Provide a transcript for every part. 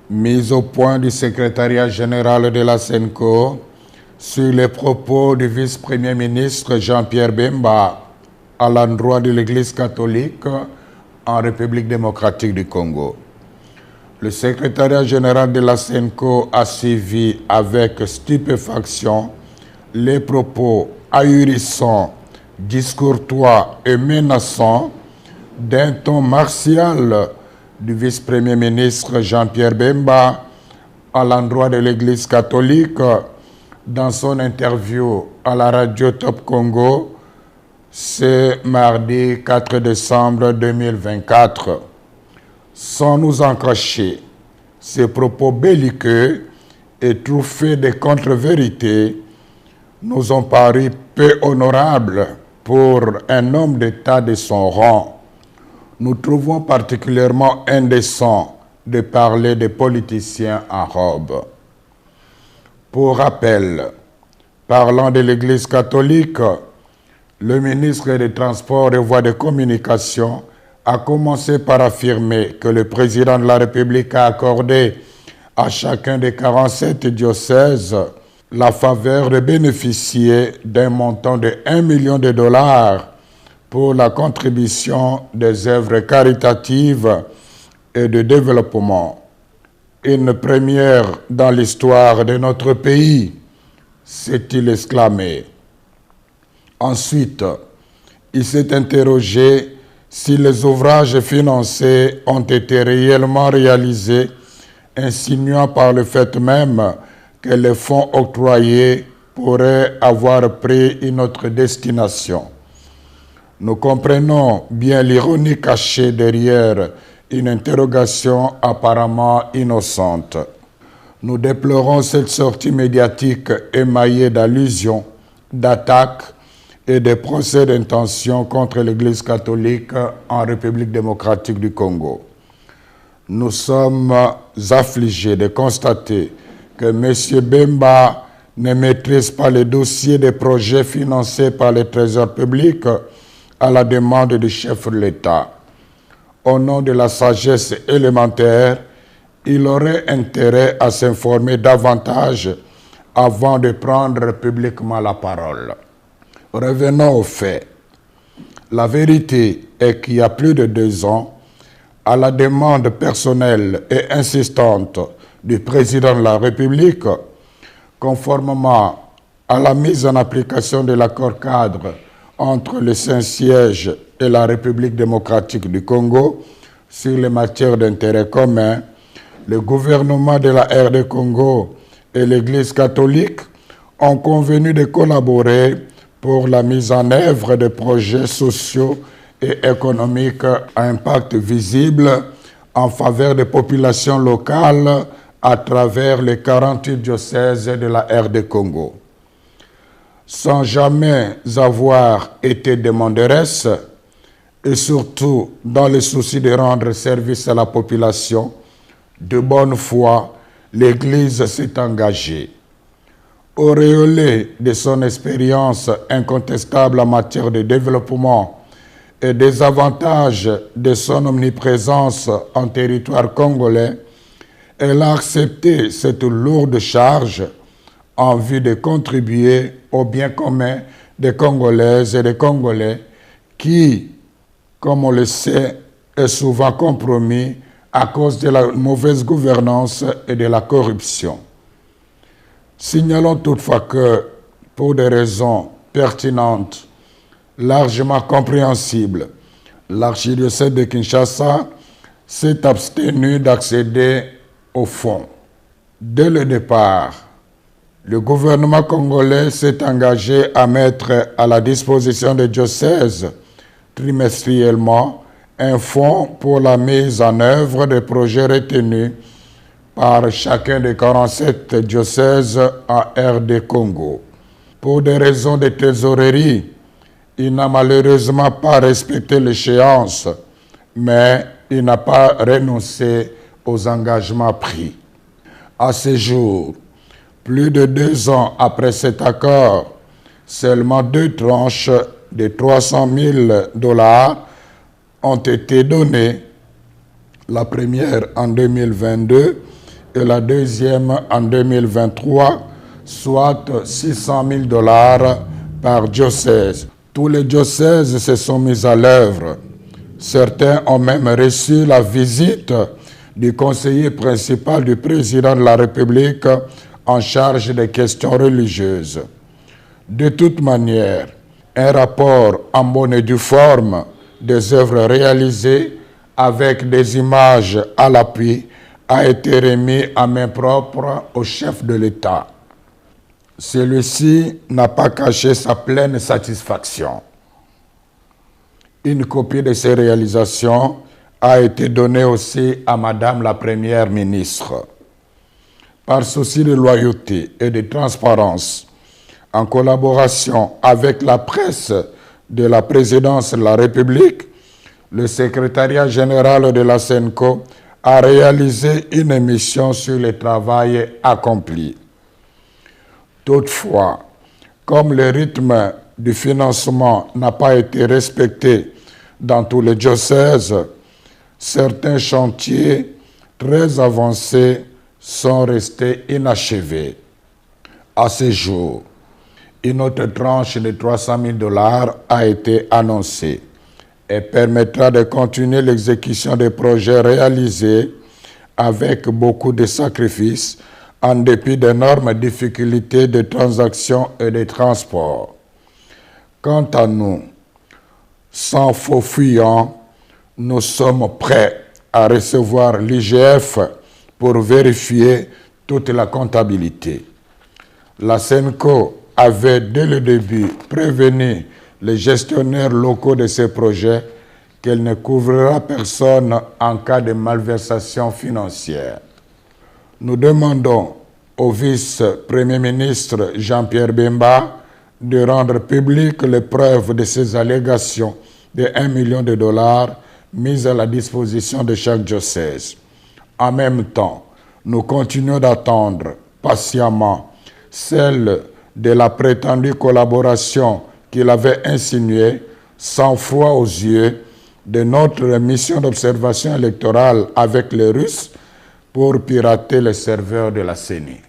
Mise au point du secrétariat général de la SENCO sur les propos du vice-premier ministre Jean-Pierre Bemba à l'endroit de l'Église catholique en République démocratique du Congo. Le secrétariat général de la SENCO a suivi avec stupéfaction les propos ahurissants, discourtois et menaçants d'un ton martial du vice-premier ministre Jean-Pierre Bemba à l'endroit de l'Église catholique dans son interview à la radio Top Congo ce mardi 4 décembre 2024. Sans nous en cacher, ces propos belliqueux et truffés de contre-vérités nous ont paru peu honorables pour un homme d'État de son rang. Nous trouvons particulièrement indécent de parler des politiciens en robe. Pour rappel, parlant de l'Église catholique, le ministre des Transports et Voies de Communication a commencé par affirmer que le président de la République a accordé à chacun des 47 diocèses la faveur de bénéficier d'un montant de 1 million de dollars pour la contribution des œuvres caritatives et de développement. Une première dans l'histoire de notre pays, s'est-il exclamé. Ensuite, il s'est interrogé si les ouvrages financés ont été réellement réalisés, insinuant par le fait même que les fonds octroyés pourraient avoir pris une autre destination. Nous comprenons bien l'ironie cachée derrière une interrogation apparemment innocente. Nous déplorons cette sortie médiatique émaillée d'allusions, d'attaques et de procès d'intention contre l'Église catholique en République démocratique du Congo. Nous sommes affligés de constater que M. Bemba ne maîtrise pas les dossiers des projets financés par le Trésor public à la demande du chef de l'État. Au nom de la sagesse élémentaire, il aurait intérêt à s'informer davantage avant de prendre publiquement la parole. Revenons aux faits. La vérité est qu'il y a plus de 2 ans, à la demande personnelle et insistante du président de la République, conformément à la mise en application de l'accord cadre entre le Saint-Siège et la République démocratique du Congo sur les matières d'intérêt commun, le gouvernement de la RD Congo et l'Église catholique ont convenu de collaborer pour la mise en œuvre de projets sociaux et économiques à impact visible en faveur des populations locales à travers les 48 diocèses de la RD Congo. Sans jamais avoir été demanderesse, et surtout dans le souci de rendre service à la population, de bonne foi, l'Église s'est engagée. Auréolée de son expérience incontestable en matière de développement et des avantages de son omniprésence en territoire congolais, elle a accepté cette lourde charge en vue de contribuer au bien commun des Congolaises et des Congolais qui, comme on le sait, est souvent compromis à cause de la mauvaise gouvernance et de la corruption. Signalons toutefois que, pour des raisons pertinentes, largement compréhensibles, l'archidiocèse de Kinshasa s'est abstenu d'accéder au fonds. Dès le départ, le gouvernement congolais s'est engagé à mettre à la disposition des diocèses trimestriellement un fonds pour la mise en œuvre des projets retenus par chacun des 47 diocèses en RD Congo. Pour des raisons de trésorerie, il n'a malheureusement pas respecté l'échéance, mais il n'a pas renoncé aux engagements pris. À ce jour, plus de 2 ans après cet accord, seulement 2 tranches de 300 000 dollars ont été données, la première en 2022 et la deuxième en 2023, soit $600,000 par diocèse. Tous les diocèses se sont mis à l'œuvre. Certains ont même reçu la visite du conseiller principal du président de la République en charge des questions religieuses. De toute manière, un rapport en bonne et due forme des œuvres réalisées avec des images à l'appui a été remis à main propre au chef de l'État. Celui-ci n'a pas caché sa pleine satisfaction. Une copie de ces réalisations a été donnée aussi à Madame la Première ministre. Par souci de loyauté et de transparence, en collaboration avec la presse de la présidence de la République, le secrétariat général de la SENCO a réalisé une émission sur le travail accompli. Toutefois, comme le rythme du financement n'a pas été respecté dans tous les diocèses, certains chantiers très avancés sont restés inachevés. À ce jour, une autre tranche de $300,000 a été annoncée et permettra de continuer l'exécution des projets réalisés avec beaucoup de sacrifices en dépit d'énormes difficultés de transaction et de transport. Quant à nous, sans faux fuyants, nous sommes prêts à recevoir l'IGF pour vérifier toute la comptabilité. La SENCO avait dès le début prévenu les gestionnaires locaux de ces projets qu'elle ne couvrira personne en cas de malversation financière. Nous demandons au vice-premier ministre Jean-Pierre Bemba de rendre publiques les preuves de ces allégations de $1 million mises à la disposition de chaque diocèse. En même temps, nous continuons d'attendre patiemment celle de la prétendue collaboration qu'il avait insinuée, sans foi aux yeux, de notre mission d'observation électorale avec les Russes pour pirater les serveurs de la CENI.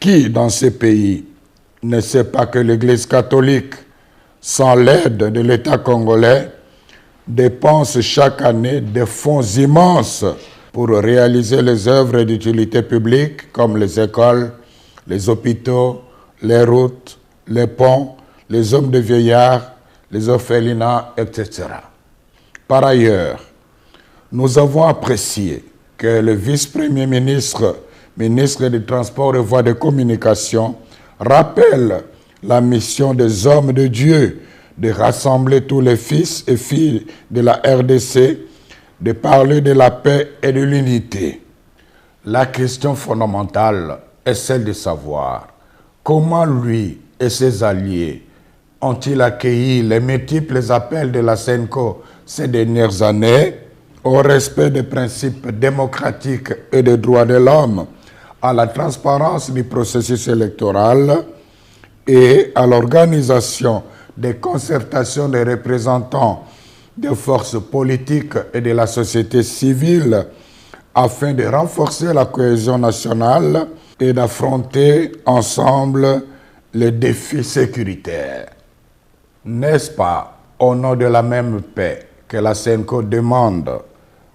Qui, dans ces pays, ne sait pas que l'Église catholique, sans l'aide de l'État congolais, dépense chaque année des fonds immenses pour réaliser les œuvres d'utilité publique comme les écoles, les hôpitaux, les routes, les ponts, les hommes de vieillards, les orphelinats, etc. Par ailleurs, nous avons apprécié que le vice-premier ministre, ministre des Transports et Voies de Communication, rappelle la mission des hommes de Dieu de rassembler tous les fils et filles de la RDC, de parler de la paix et de l'unité. La question fondamentale est celle de savoir comment lui et ses alliés ont-ils accueilli les multiples appels de la SENCO ces dernières années au respect des principes démocratiques et des droits de l'homme, à la transparence du processus électoral et à l'organisation des concertations des représentants des forces politiques et de la société civile afin de renforcer la cohésion nationale et d'affronter ensemble les défis sécuritaires. N'est-ce pas au nom de la même paix que la SENCO demande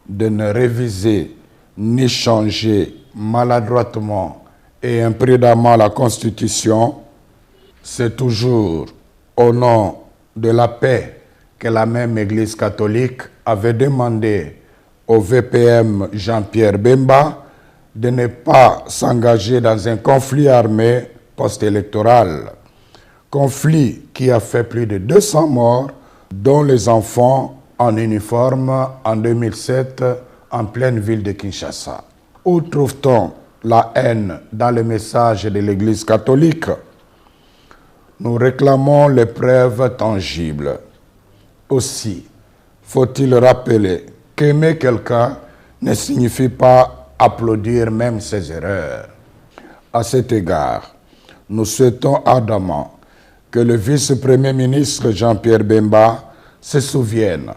de ne réviser ni changer maladroitement et imprudemment la Constitution? C'est toujours au nom de la paix que la même Église catholique avait demandé au VPM Jean-Pierre Bemba de ne pas s'engager dans un conflit armé post-électoral. Conflit qui a fait plus de 200 morts, dont les enfants en uniforme en 2007 en pleine ville de Kinshasa. Où trouve-t-on la haine dans le message de l'Église catholique? Nous réclamons les preuves tangibles. Aussi, faut-il rappeler qu'aimer quelqu'un ne signifie pas applaudir même ses erreurs. À cet égard, nous souhaitons ardemment que le vice-premier ministre Jean-Pierre Bemba se souvienne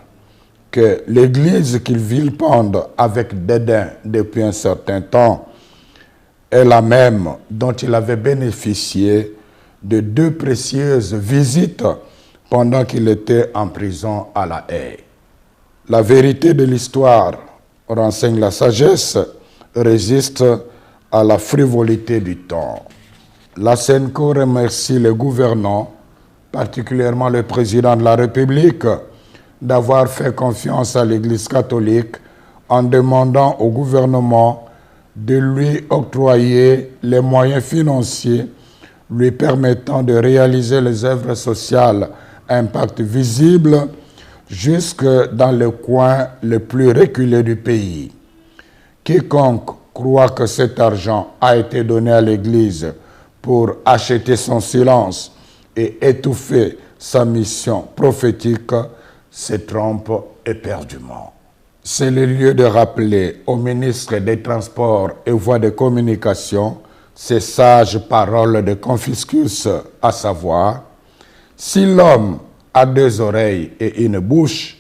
que l'Église qu'il vilipende avec dédain depuis un certain temps est la même dont il avait bénéficié de 2 précieuses visites pendant qu'il était en prison à La Haye. La vérité de l'histoire renseigne la sagesse, résiste à la frivolité du temps. La SENCO remercie les gouvernants, particulièrement le président de la République, d'avoir fait confiance à l'Église catholique en demandant au gouvernement de lui octroyer les moyens financiers lui permettant de réaliser les œuvres sociales à impact visible jusque dans le coin le plus reculé du pays. Quiconque croit que cet argent a été donné à l'Église pour acheter son silence et étouffer sa mission prophétique se trompe éperdument. C'est le lieu de rappeler au ministre des Transports et Voies de Communication ces sages paroles de Confucius, à savoir: si l'homme a 2 oreilles et une bouche,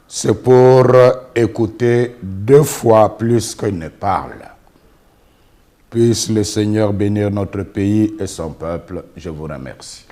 c'est pour écouter 2 fois plus qu'il ne parle. Puisse le Seigneur bénir notre pays et son peuple. Je vous remercie.